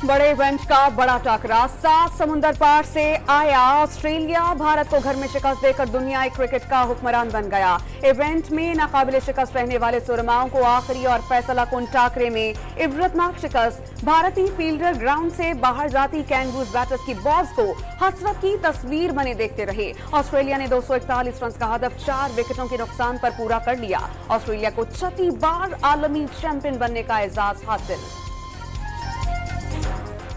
बड़े इवेंट का बड़ा टकरा 7 समुंदर पार से आया ऑस्ट्रेलिया भारत को घर में शिकस्त देकर दुनियाई क्रिकेट का हुक्मरान बन गया। इवेंट में नाकाबिले शिकस्त रहने वाले सुरमाओं को आखिरी और फैसला कुन टाकरे में इबरतनाक शिकस्त। भारतीय फील्डर ग्राउंड से बाहर जाती कैंगरूज बैटर्स की बॉल्स को हसरत की तस्वीर बने देखते रहे। ऑस्ट्रेलिया ने 241 रन का हदफ 4 विकेटों के नुकसान पर पूरा कर लिया। ऑस्ट्रेलिया को 6ठी बार आलमी चैंपियन बनने का एजाज हासिल।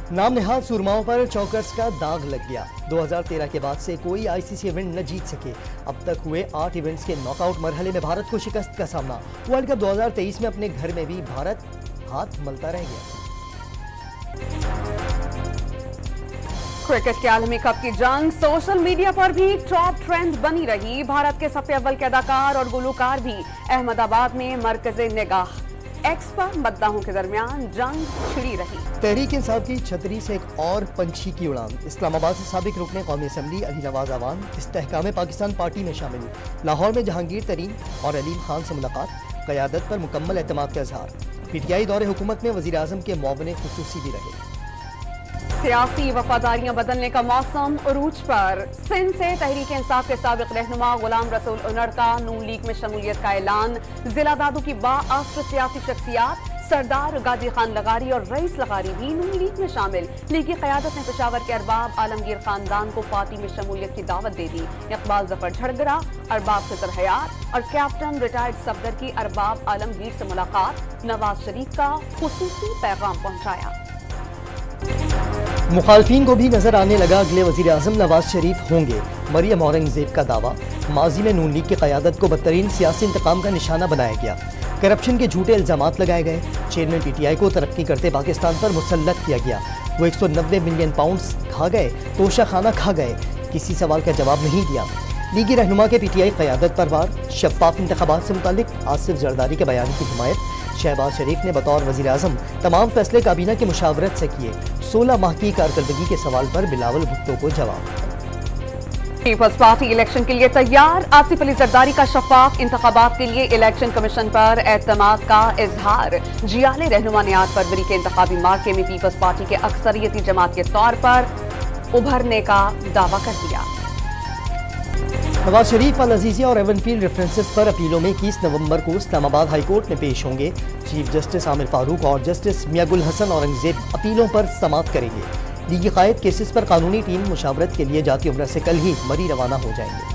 नाम निहाद सुरमाओं पर चौकर्स का दाग लग गया। 2013 के बाद से कोई आईसीसी इवेंट न जीत सके। अब तक हुए 8 इवेंट्स के नॉकआउट मरहले में भारत को शिकस्त का सामना। वर्ल्ड कप 2023 में अपने घर में भी भारत हाथ मलता रह गया। क्रिकेट के आलमी कप की जंग सोशल मीडिया पर भी टॉप ट्रेंड बनी रही। भारत के सफ़े अव्वल के अदाकार और गुलूकार भी अहमदाबाद में मरकज़े निगाह। एक्स पर मद्दाहों के दरमियान जंग छिड़ी रही। तहरीक इंसाफ की छतरी से एक और पंछी की उड़ान। इस्लामाबाद से साबिक रुकने कौमी असम्बली अली नवाज अवान इस्तेहकाम पाकिस्तान पार्टी में शामिल। लाहौर में जहांगीर तरीन और अलीम खान से मुलाकात। क़यादत पर मुकम्मल एतमाद का इजहार। पीटीआई दौरे हुकूमत में वज़ीर आज़म के मुआविन खुसूसी भी रहे। सियासी वफादारियां बदलने का मौसम उरूज पर। सिंध से तहरीक इंसाफ के साबिक रहनुमा गुलाम रसूल उनड़ का नून लीग में शमूलियत का ऐलान। जिला दादू की बाअस्र सियासी शख्सियात सरदार गाजी खान लगारी और रईस लगारी भी नून लीग में शामिल। लीगी क़यादत ने पेशावर के अरबाब आलमगीर खानदान को पार्टी में शमूलियत की दावत दे दी। इकबाल जफर झड़गरा, अरबाब फितर हयात और कैप्टन रिटायर्ड सफदर की अरबाब आलमगीर से मुलाकात। नवाज शरीफ का खुसूसी पैगाम पहुंचाया। मुखालफीन को भी नजर आने लगा अगले वजीर आज़म नवाज शरीफ होंगे। मरियम औरंगजेब का दावा। माजी में नून लीग की क़यादत को बदतरीन सियासी इंतकाम का निशाना बनाया गया। करप्शन के झूठे इल्जामात लगाए गए। चेयरमैन पीटीआई को तरक्की करते पाकिस्तान पर मुसल्लत किया गया। वो 190 मिलियन पाउंड्स खा गए, तोशा खाना खा गए, किसी सवाल का जवाब नहीं दिया। लीगी रहनुमा के पीटीआई क़यादत पर वार। शफ़ाफ़ इंतख़ाबात से मुतालिक आसिफ जरदारी के बयान की हिमायत। शहबाज शरीफ ने बतौर वज़ीर आज़म तमाम फैसले काबीना की मुशावरत से किए। 16 माह की कारकर्दगी के सवाल पर बिलावल भुट्टो को जवाब। पीपल्स पार्टी इलेक्शन के लिए तैयार। आसिफ अली जरदारी का शफाफ इंतखाबात के लिए इलेक्शन कमीशन पर एतमाद का इजहार। जियाले रहनुमा ने 8 फरवरी के इंतखाबी मार्के में पीपल्स पार्टी के अक्सरियती जमात के तौर पर उभरने का दावा कर दिया। नवाज शरीफ अल अजीजिया और एवनफील्ड रेफरेंसेस पर अपीलों में 21 नवंबर को इस्लामाबाद हाई कोर्ट में पेश होंगे। चीफ जस्टिस आमिर फारूक और जस्टिस मियां गुल हसन औरंगजेब अपीलों पर समाअत करेंगे। लीगी कायद केसेस पर कानूनी टीम मुशावरत के लिए जाती उम्र से कल ही मरी रवाना हो जाएंगे।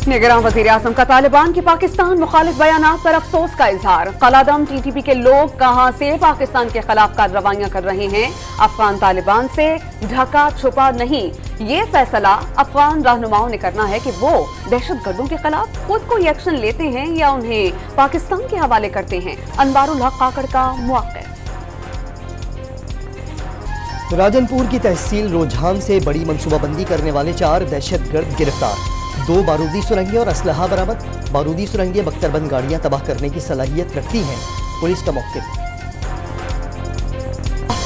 निगरान वज़ीर आज़म का तालिबान की पाकिस्तान मुखालिफ बयानात पर अफसोस का इजहार। कलादम टीटीपी के लोग कहां से पाकिस्तान के खिलाफ कार्रवाइयां कर रहे हैं। अफगान तालिबान से ढका छुपा नहीं। ये फैसला अफगान रहनुमाओं ने करना है कि वो दहशतगर्दों के खिलाफ खुद कोई एक्शन लेते हैं या उन्हें पाकिस्तान के हवाले करते हैं। अनवारुल हक काकड़ का मुआक़िब। राजनपुर की तहसील रोजहान से बड़ी मनसूबाबंदी करने वाले 4 दहशतगर्द गिरफ्तार। 2 बारूदी सुरंगियां और असलहा बरामद। बारूदी सुरंगियां बख्तरबंद गाड़ियां तबाह करने की सलाहियत रखती हैं। पुलिस का मौक़िफ़।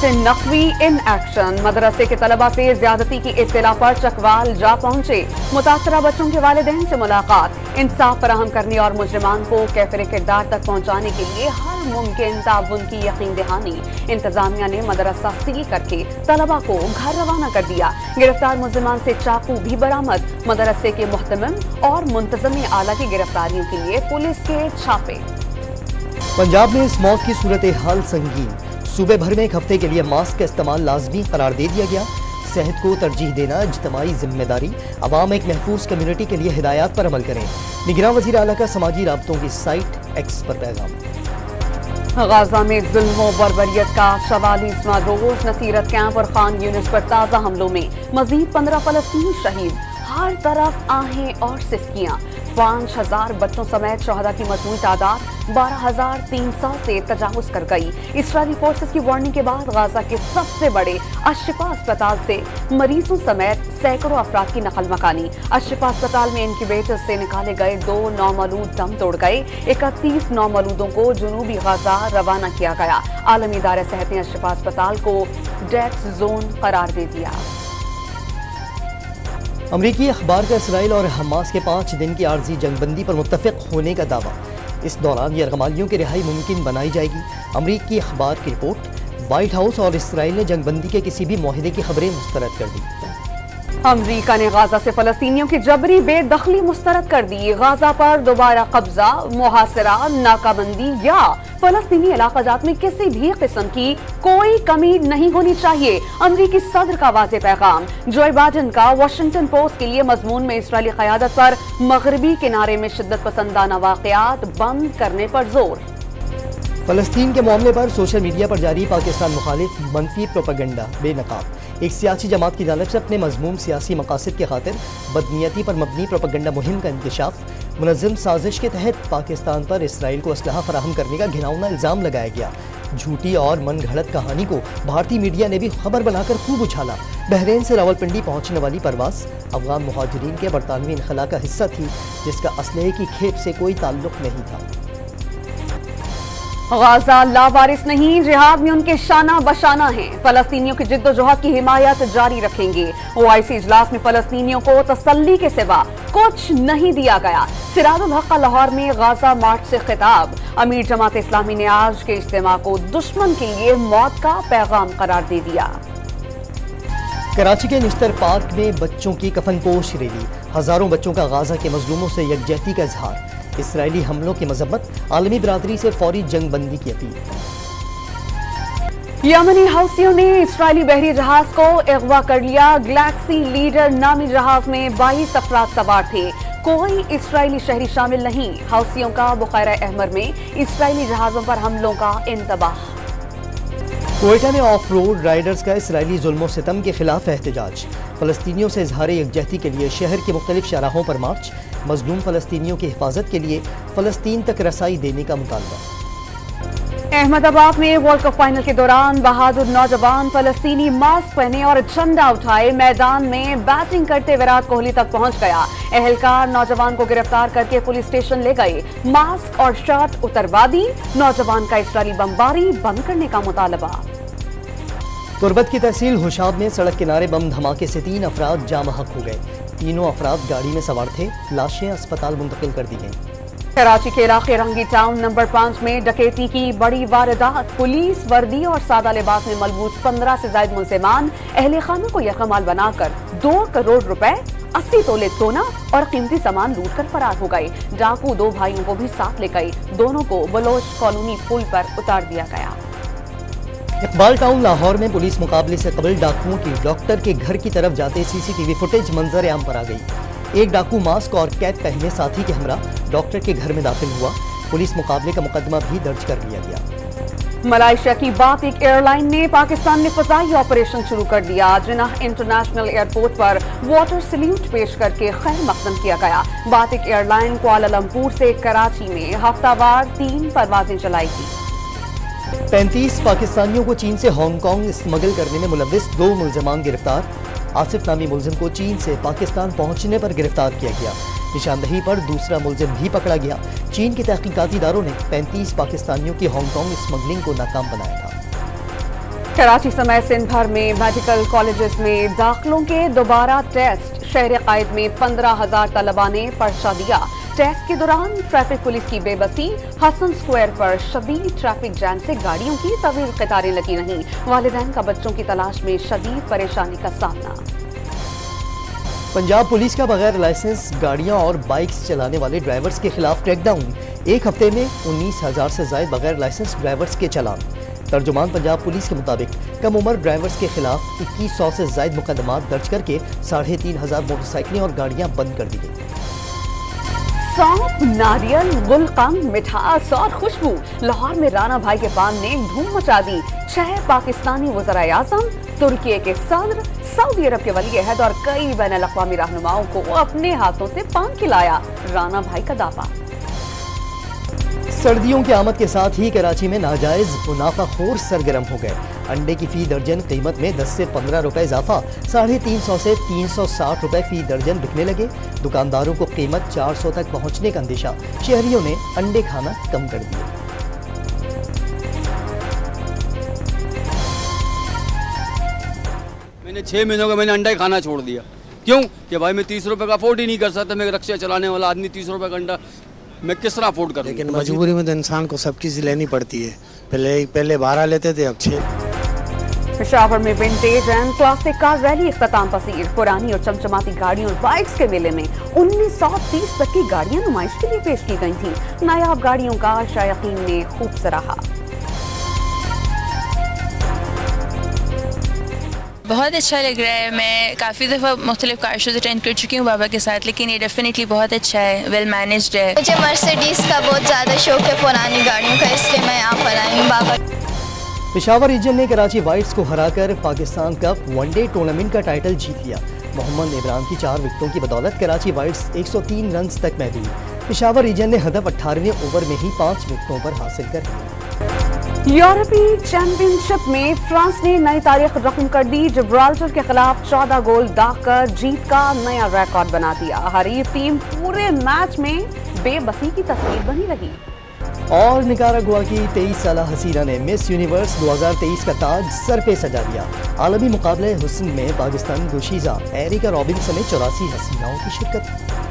Naqvi in action. मदरसे के तलबा से ज्यादती की इत्तला पर चकवाल जा पहुंचे। मुतासरा बच्चों के वालिदैन से मुलाकात। इंसाफ फराहम करने और मुजरिमान को कैफिर किरदार तक पहुंचाने के लिए हर मुमकिन ताउन की यकीन दहानी। इंतजामिया ने मदरसा सील करके तलबा को घर रवाना कर दिया। गिरफ्तार मुजरिमान से चाकू भी बरामद। मदरसे के मुहतमिम और मुंतज़िम आला की गिरफ्तारियों के लिए पुलिस के छापे। पंजाब में इस मौत की सूरत हाल संगीन। सूबे भर में एक हफ्ते के लिए मास्क का इस्तेमाल लाजमी करार दे दिया गया। सेहत को तरजीह देना इज्तिमाई जिम्मेदारी। अवाम एक महफूज कम्युनिटी के लिए हिदायत पर अमल करें। निगरान वज़ीर आला का समाजी राब्तों की साइट एक्स पर पैगाम। गाजा में जुल्म व बर्बरियत का 44वां रोज। नसीरत कैंप और खान यूनिस पर ताज़ा हमलों में मजीद 15 फलस्तीनी शहीद। हर तरफ आहें और सिसकियां। 5000 बच्चों समेत शहदा की मजमूई तादाद 12,300 से तजावुज कर गई। इस्राइली फोर्सेस की वार्निंग के बाद गाजा के सबसे बड़े अशफा अस्पताल से मरीजों समेत सैकड़ों अफराद की नकल मकानी। अशफा अस्पताल में इनक्यूबेटर से निकाले गए 2 नौमौलूद दम तोड़ गए। 31 नौमौलूदों को जुनूबी गाजा रवाना किया गया। आलमी इदारा सेहत ने अशफा अस्पताल को डेथ जोन करार दे दिया। अमरीकी अखबार का इसराइल और हमास के 5 दिन की आर्जी जंगबंदी पर मुत्तफिक होने का दावा। इस दौरान यरगमालियों की रिहाई मुमकिन बनाई जाएगी। अमरीकी अखबार की रिपोर्ट। व्हाइट हाउस और इसराइल ने जंगबंदी के किसी भी मुआहदे की खबरें मुस्तरद कर दी। अमरीका ने गाजा से फलस्तीनियों की जबरी बेदखली मुस्तरद कर दी। गाजा पर दोबारा कब्जा, मुहासरा, नाकाबंदी या फलस्तीनी इलाकाजात में किसी भी किस्म की कोई कमी नहीं होनी चाहिए। अमरीकी सदर का वाज़ेह पैगाम। जो बाइडेन का वाशिंगटन पोस्ट के लिए मजमून में इसराइली क़यादत पर मगरबी किनारे में शिद्दत पसंदाना वाक़यात बंद करने पर जोर। फलस्तीन के मामले पर सोशल मीडिया पर जारी पाकिस्तान मुखालिफ मनफी प्रोपेगेंडा बेनकाब। एक सियासी जमात की जानिब से अपने मजमूम सियासी मकासद के खातिर बदनीयती पर मबनी प्रोपेगेंडा मुहिम का इंकशाफ। मुनज़्ज़म साजिश के तहत पाकिस्तान पर इसराइल को असलहा फराहम करने का घिनौना इल्ज़ाम लगाया गया। झूठी और मन घड़त कहानी को भारतीय मीडिया ने भी खबर बनाकर खूब उछाला। बहरीन से रावलपिंडी पहुंचने वाली परवास अफगान मुहाजिरीन के बरतानवी इनखला का हिस्सा थी, जिसका असलहे की खेप से कोई ताल्लुक नहीं था। गाजा लावारिस नहीं, जिहाद में उनके शाना बशाना हैं। फलस्तीनियों की जिद्दोजहद की हिमायत जारी रखेंगे। ओआईसी इजलास में फलस्तीनियों को तसल्ली के सिवा कुछ नहीं दिया गया। सिराजुल हक का लाहौर में गाजा मार्च से खिताब। अमीर जमात इस्लामी ने आज के इज्तिमा को दुश्मन के लिए मौत का पैगाम करार दे दिया। कराची के निश्तर पार्क में बच्चों की कफनपोश रैली। हजारों बच्चों का गाजा के मजलूमों से यकजहती का इजहार। इसराइली हमलों की मजम्मत, आलमी बरादरी से फौरी जंग बंदी की अपील। यमनी हौसियों ने इसराइली बहरी जहाज को अगवा कर लिया। गैलेक्सी लीडर नामी जहाज में 22 अफराद सवार थे। कोई इसराइली शहरी शामिल नहीं। हौसियों का बुखारा अहमर में इसराइली जहाजों पर हमलों का इंतबाह। कोयटा में ऑफ रोड राइडर्स का इसराइली जुल्म और सितम के खिलाफ एहतजाज। फलस्तीनियों से इजहार यकजहती के लिए शहर के मुख्तलिफ शाहराहों पर मार्च। मजलूम फलस्तीनियों की हिफाजत के लिए फलस्तीन तक रसाई देने का मुतालबा। अहमदाबाद में वर्ल्ड कप फाइनल के दौरान बहादुर नौजवान फलस्तीनी मास्क पहने और झंडा उठाए मैदान में बैटिंग करते विराट कोहली तक पहुंच गया। एहलकार नौजवान को गिरफ्तार करके पुलिस स्टेशन ले गए। मास्क और शर्ट उतरवा दी। नौजवान का इसराइली बमबारी बंद करने का मुतालबा। तुर्बत की तहसील हुशाब में सड़क किनारे बम धमाके से 3 अफराद जामहक हो गए। तीनों अफराद गाड़ी में सवार थे। लाशें अस्पताल मुंतकिल कर दी गईं। कराची के इलाके रंगी टाउन नंबर 5 में डकैती की बड़ी वारदात। पुलिस वर्दी और सादा लिबास में मलबूस 15 से ज्यादा मुलजिमान अहले खाना को यकमाल बनाकर 2 करोड़ रुपए, 80 तोले सोना और कीमती सामान लूट कर फरार हो गए। डाकू 2 भाइयों को भी साथ ले गए। दोनों को बलोच कॉलोनी पुल पर उतार दिया गया। इकबाल टाउन लाहौर में पुलिस मुकाबले से कबल डाकुओं की डॉक्टर के घर की तरफ जाते सीसीटीवी फुटेज मंजर आम पर आ गई। एक डाकू मास्क और कैप पहने साथी के हमरा डॉक्टर के घर में दाखिल हुआ। पुलिस मुकाबले का मुकदमा भी दर्ज कर लिया गया। मलाइशिया की बातिक एयरलाइन ने पाकिस्तान में फजाई ऑपरेशन शुरू कर दिया। जिन्नाह इंटरनेशनल एयरपोर्ट पर वाटर सल्यूट पेश करके खैर मकदम किया गया। बातिक एयरलाइन कुआलालंपुर से कराची में हफ्तावार 3 परवाजें चलाएगी। 35 पाकिस्तानियों को चीन से हांगकांग स्मगल करने में मुलव्विस 2 मुलजमान गिरफ्तार। आसिफ नामी मुलजिम को चीन से पाकिस्तान पहुंचने पर गिरफ्तार किया गया। निशानदही पर दूसरा मुलजिम भी पकड़ा गया। चीन के तहकीकाती इदारों ने 35 पाकिस्तानियों की हांगकांग स्मगलिंग को नाकाम बनाया था। कराची समेत सिंध भर में मेडिकल कॉलेजेस में दाखिलों के दोबारा टेस्ट। शहर कायद में 15,000 तलबा ने पर्चा दिया। टेस्ट के दौरान ट्रैफिक पुलिस की बेबसी। हसन स्क्वायर पर शदीद ट्रैफिक जैम से गाड़ियों की तवील कतारें लगी रहीं। वालिदैन का बच्चों की तलाश में शदीद परेशानी का सामना। पंजाब पुलिस का बगैर लाइसेंस गाड़ियां और बाइक्स चलाने वाले ड्राइवर्स के खिलाफ क्रैकडाउन। एक हफ्ते में 19,000 से ज्यादा बगैर लाइसेंस ड्राइवर्स के चालान। तर्जुमान पंजाब पुलिस के मुताबिक कम उम्र ड्राइवर्स के खिलाफ 2100 से ज्यादा मुकदमात दर्ज करके 3,500 मोटरसाइकिलें और गाड़ियां बंद कर दी गई। सौंफ, नारियल, गुलकंद, मिठास और खुशबू। लाहौर में राना भाई के पान ने धूम मचा दी। 6 पाकिस्तानी वज़राए आज़म, तुर्की के सदर, सऊदी अरब के वली अहद और कई बैनुल अक़वामी रहनुमाओं को अपने हाथों से पान खिलाया। राना भाई का दावा। सर्दियों की आमद के साथ ही कराची में नाजायज मुनाफाखोर सरगर्म हो गए। अंडे की फी दर्जन कीमत में 10 से 15 रुपए इजाफा। 350 से 360 रुपए फी दर्जन बिकने लगे। दुकानदारों को कीमत 400 तक पहुंचने का अंदेशा। शहरियों ने अंडे खाना कम कर दिए। मैंने 6 महीनों का मैंने अंडा ही खाना छोड़ दिया। क्यों? कि भाई मैं 30 रुपए का अफोर्ड ही नहीं कर सकता। मैं रिक्शा चलाने वाला आदमी 30 रुपए का अंडा मैं किस तरह अफोर्ड करूँ? लेकिन मजबूरी में तो इंसान को सब चीज़ लेनी पड़ती है। पहले 12 लेते थे, अब 6। पेशावर में vintage and classic car rally इख्तिताम पसीर। पुरानी और चमचमाती गाड़ियों और बाइक्स के मेले में 1930 तक की गाड़ियां नुमाइश के लिए पेश की गई थीं। नायाब गाड़ियों का शायकीन ने खूब सराहा। बहुत अच्छा लग रहा है। मैं काफ़ी दफ़ा मुख्तलिफ कार शोज़ अटेंड कर चुकी हूँ बाबा के साथ, लेकिन ये डेफिनेटली बहुत अच्छा है, वेल मैनेज्ड है। मुझे मर्सिडीज़ का बहुत ज़्यादा शौक है, पुरानी गाड़ियों का, इसलिए मैं यहाँ पर आई हूँ बाबा। पेशावर रीजन ने कराची वाइट्स को हराकर पाकिस्तान कप वनडे टूर्नामेंट का टाइटल जीत लिया। मोहम्मद इमरान की 4 विकेटों की बदौलत कराची वाइट्स 103 रन तक महदूद। पेशावर रीजन ने हदफ 18वें ओवर में ही 5 विकेटों पर हासिल कर लिया। यूरोपीय चैंपियनशिप में फ्रांस ने नई तारीख रकम कर दी। जिब्राल्टर के खिलाफ 14 गोल दागकर जीत का नया रिकॉर्ड बना दिया। हरीफ टीम पूरे मैच में बेबसी की तस्वीर बनी रही। और निकारागुआ की 23 साला हसीना ने मिस यूनिवर्स 2023 का ताज सर पे सजा लिया। आलमी मुकाबले हुस्न में पाकिस्तानी दोशीज़ा एरिका रॉबिन समेत 84 हसीनाओं की शिरकत।